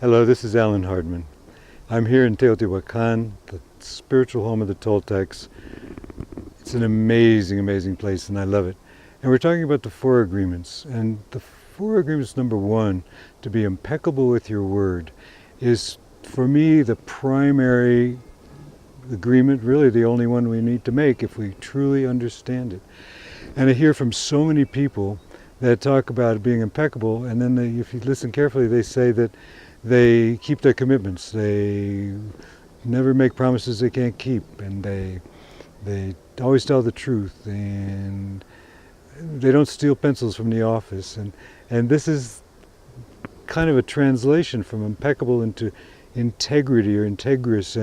Hello, this is Allan Hardman. I'm here in Teotihuacan, the spiritual home of the Toltecs. It's an amazing, amazing place, and I love it. And we're talking about the four agreements. And the four agreements, number one, to be impeccable with your word, is for me the primary agreement, really the only one we need to make if we truly understand it. And I hear from so many people that talk about being impeccable, and then if you listen carefully, they say that they keep their commitments. They never make promises they can't keep, and they always tell the truth, and they don't steal pencils from the office. And this is kind of a translation from impeccable into integrity or integrous,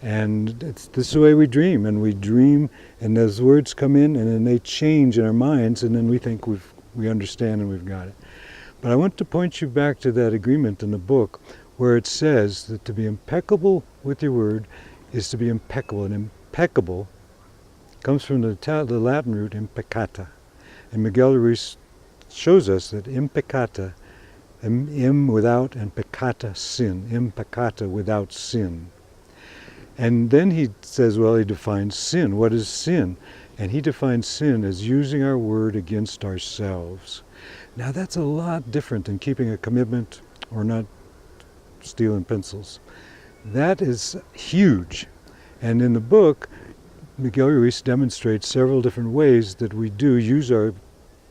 and this is the way we dream, and those words come in, and then they change in our minds, and then we think we understand and we've got it. But I want to point you back to that agreement in the book where it says that to be impeccable with your word is to be impeccable. And impeccable comes from the Latin root impeccata. And Miguel Ruiz shows us that impeccata, im without, and peccata, sin. Impeccata, without sin. And then he says, well, he defines sin. What is sin? And he defines sin as using our word against ourselves. Now that's a lot different than keeping a commitment or not stealing pencils. That is huge. And in the book, Miguel Ruiz demonstrates several different ways that we do use our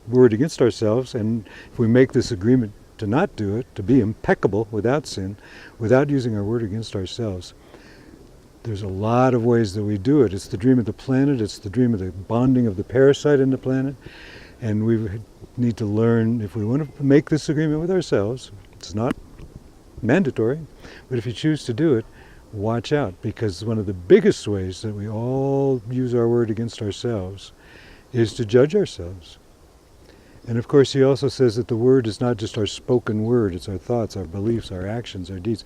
word against ourselves, and if we make this agreement to not do it, to be impeccable without sin, without using our word against ourselves, there's a lot of ways that we do it. It's the dream of the planet, it's the dream of the bonding of the parasite in the planet, and we need to learn, if we want to make this agreement with ourselves, it's not mandatory, but if you choose to do it, watch out, because one of the biggest ways that we all use our word against ourselves is to judge ourselves. And of course he also says that the word is not just our spoken word, it's our thoughts, our beliefs, our actions, our deeds.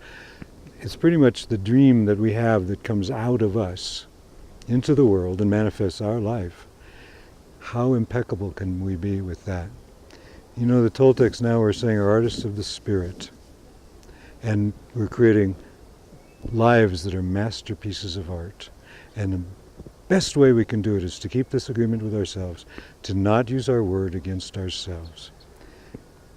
It's pretty much the dream that we have that comes out of us into the world and manifests our life. How impeccable can we be with that? You know, the Toltecs now are saying are artists of the spirit, and we're creating lives that are masterpieces of art. And the best way we can do it is to keep this agreement with ourselves, to not use our word against ourselves.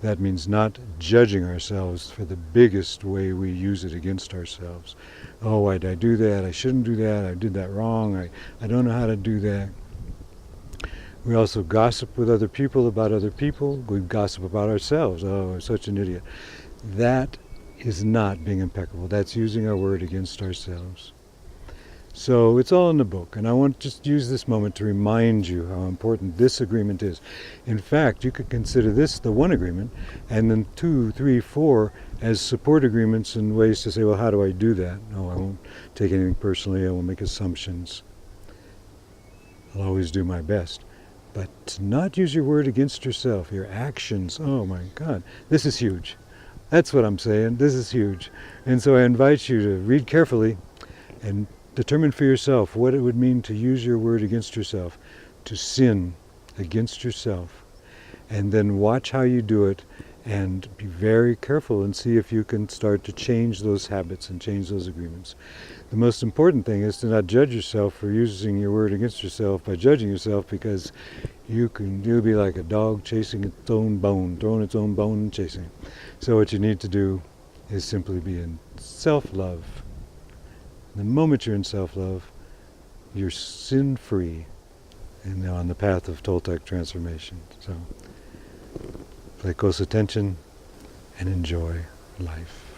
That means not judging ourselves for the biggest way we use it against ourselves. Oh, why did I do that? I shouldn't do that. I did that wrong. I don't know how to do that. We also gossip with other people about other people. We gossip about ourselves. Oh, I'm such an idiot. That is not being impeccable. That's using our word against ourselves. So it's all in the book, and I want to just use this moment to remind you how important this agreement is. In fact, you could consider this the one agreement, and then 2, 3, 4 as support agreements and ways to say, well, how do I do that? No, I won't take anything personally. I won't make assumptions. I'll always do my best. But to not use your word against yourself, your actions, oh my God, this is huge. That's what I'm saying, this is huge. And so I invite you to read carefully and determine for yourself what it would mean to use your word against yourself, to sin against yourself. And then watch how you do it, and be very careful and see if you can start to change those habits and change those agreements. The most important thing is to not judge yourself for using your word against yourself by judging yourself, because you'll be like a dog chasing its own bone, throwing its own bone and chasing. So what you need to do is simply be in self-love. The moment you're in self-love, you're sin-free and now on the path of Toltec transformation. So, play close attention and enjoy life.